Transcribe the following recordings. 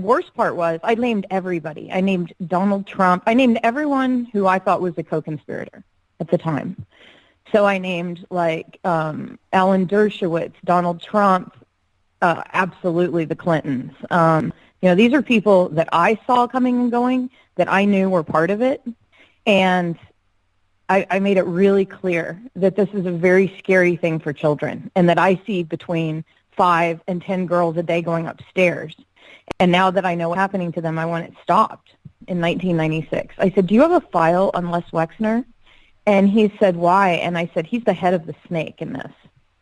the worst part was I named everybody. I named Donald Trump. I named everyone who I thought was a co-conspirator at the time. So I named like Alan Dershowitz, Donald Trump, absolutely the Clintons. These are people that I saw coming and going, that I knew were part of it. And I made it really clear that this is a very scary thing for children, and that I see between 5 and 10 girls a day going upstairs. And now that I know what's happening to them, I want it stopped in 1996. I said, do you have a file on Les Wexner? And he said, why? And I said, he's the head of the snake in this,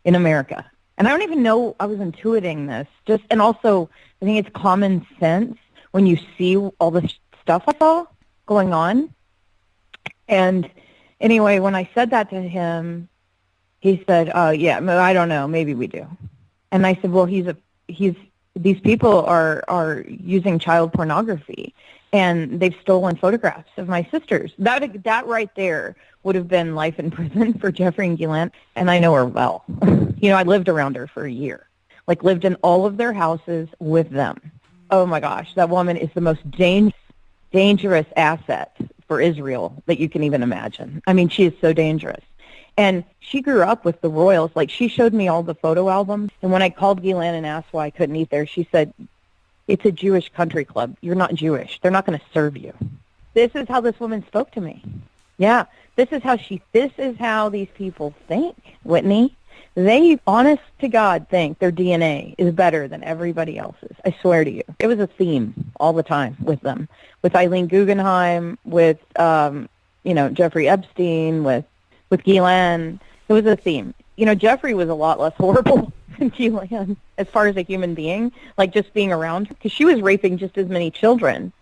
in America. And I don't even know I was intuiting this. And also, I think it's common sense when you see all the stuff I saw going on. And anyway, when I said that to him, he said, yeah, I don't know, maybe we do. And I said, well, these people are using child pornography, and they've stolen photographs of my sisters. That right there would have been life in prison for Jeffrey and Ghislaine, and I know her well. I lived around her for a year, lived in all of their houses with them. Oh, my gosh, that woman is the most dangerous asset for Israel that you can even imagine. I mean, she is so dangerous. And she grew up with the royals. She showed me all the photo albums. And when I called Ghislaine and asked why I couldn't eat there, she said, it's a Jewish country club. You're not Jewish. They're not going to serve you. This is how this woman spoke to me. Yeah, this is how these people think, Whitney. They, honest to God, think their DNA is better than everybody else's. I swear to you. It was a theme all the time with them. With Eileen Guggenheim, with, Jeffrey Epstein, with Ghislaine. It was a theme. Jeffrey was a lot less horrible than Ghislaine as far as a human being, just being around her, because she was raping just as many children.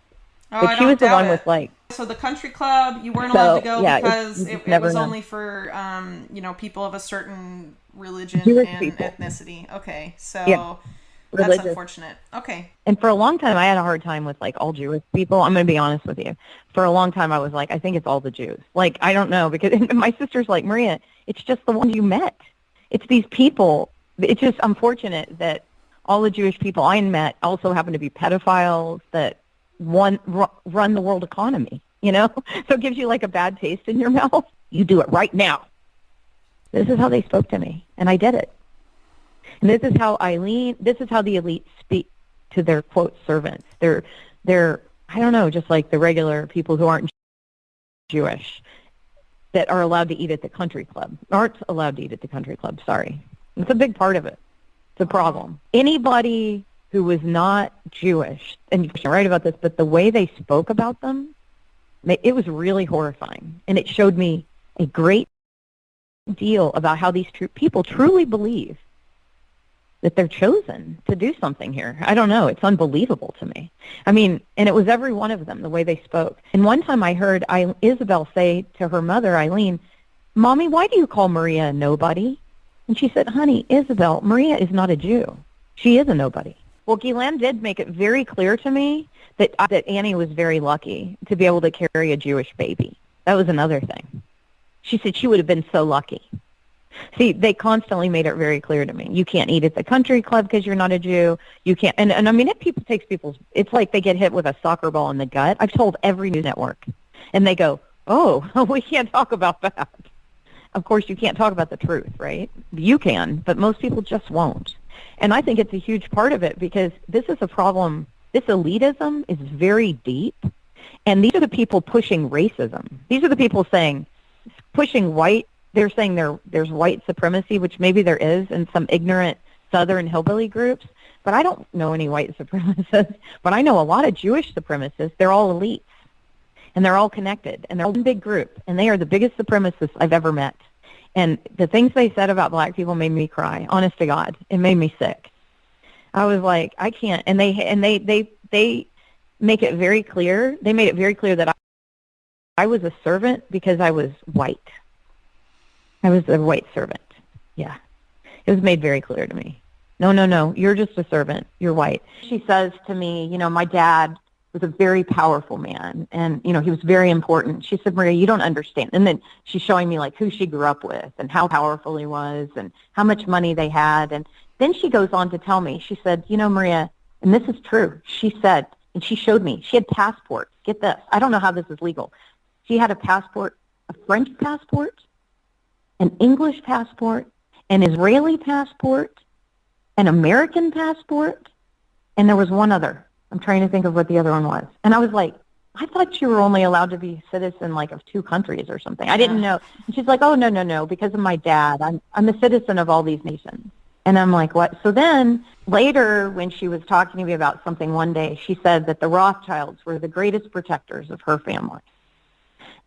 Oh, but she was the one with So the country club, you weren't allowed to go because it was only for people of a certain religion and people. Ethnicity. Okay, so yeah. That's unfortunate. Okay. And for a long time, I had a hard time with all Jewish people. I'm going to be honest with you. For a long time, I was I think it's all the Jews. I don't know, because my sister's like, Maria, it's just the ones you met. It's these people. It's just unfortunate that all the Jewish people I met also happen to be pedophiles that run the world economy, So it gives you a bad taste in your mouth. You do it right now. This is how they spoke to me, and I did it. And this is how the elite speak to their, quote, servants. They're I don't know, just the regular people who aren't Jewish that are allowed to eat at the country club. Aren't allowed to eat at the country club, sorry. It's a big part of it. It's a problem. Anybody who was not Jewish, and you're right about this, but the way they spoke about them, it was really horrifying. And it showed me a great deal about how these people truly believe that they're chosen to do something here. I don't know. It's unbelievable to me. I mean, and it was every one of them, the way they spoke. And one time I heard Isabel say to her mother, Eileen, Mommy, why do you call Maria a nobody? And she said, honey, Isabel, Maria is not a Jew. She is a nobody. Well, Ghislaine did make it very clear to me that Annie was very lucky to be able to carry a Jewish baby. That was another thing. She said she would have been so lucky. See, they constantly made it very clear to me. You can't eat at the country club because you're not a Jew. You can't, and I mean, it's like they get hit with a soccer ball in the gut. I've told every news network, and they go, oh, we can't talk about that. Of course, you can't talk about the truth, right? You can, but most people just won't. And I think it's a huge part of it, because this is a problem. This elitism is very deep, and these are the people pushing racism. These are the people pushing white. They're saying there's white supremacy, which maybe there is in some ignorant Southern hillbilly groups, but I don't know any white supremacists. But I know a lot of Jewish supremacists. They're all elites, and they're all connected, and they're one big group, and they are the biggest supremacists I've ever met. And the things they said about black people made me cry. Honest to God, it made me sick. I was like, I can't. And they make it very clear. They made it very clear that I was a servant because I was white. I was a white servant. Yeah. It was made very clear to me. No, you're just a servant. You're white. She says to me, my dad was a very powerful man, and, he was very important. She said, Maria, you don't understand. And then she's showing me, who she grew up with and how powerful he was and how much money they had. And then she goes on to tell me, she said, Maria, and this is true. She said, and she showed me, she had passports. Get this. I don't know how this is legal. She had a passport, a French passport, an English passport, an Israeli passport, an American passport, and there was one other. I'm trying to think of what the other one was. And I was like, I thought you were only allowed to be a citizen like of 2 countries or something. I didn't know. And she's like, oh, no, because of my dad. I'm a citizen of all these nations. And I'm like, what? So then later when she was talking to me about something one day, she said that the Rothschilds were the greatest protectors of her family.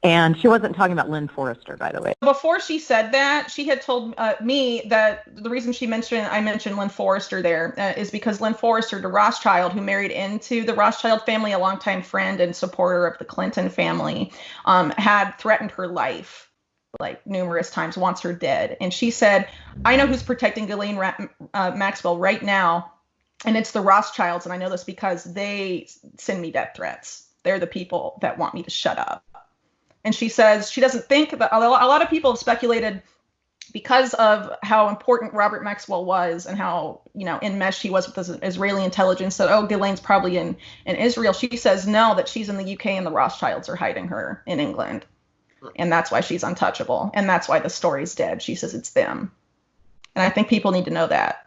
And she wasn't talking about Lynn Forrester, by the way. Before she said that, she had told me that the reason I mentioned Lynn Forrester there is because Lynn Forrester, the Rothschild, who married into the Rothschild family, a longtime friend and supporter of the Clinton family, had threatened her life like numerous times, wants her dead. And she said, I know who's protecting Ghislaine Maxwell right now, and it's the Rothschilds. And I know this because they send me death threats. They're the people that want me to shut up. And she says she doesn't think that a lot of people have speculated because of how important Robert Maxwell was and how, enmeshed he was with the Israeli intelligence that, Ghislaine's probably in Israel. She says no, that she's in the UK and the Rothschilds are hiding her in England. And that's why she's untouchable. And that's why the story's dead. She says it's them. And I think people need to know that.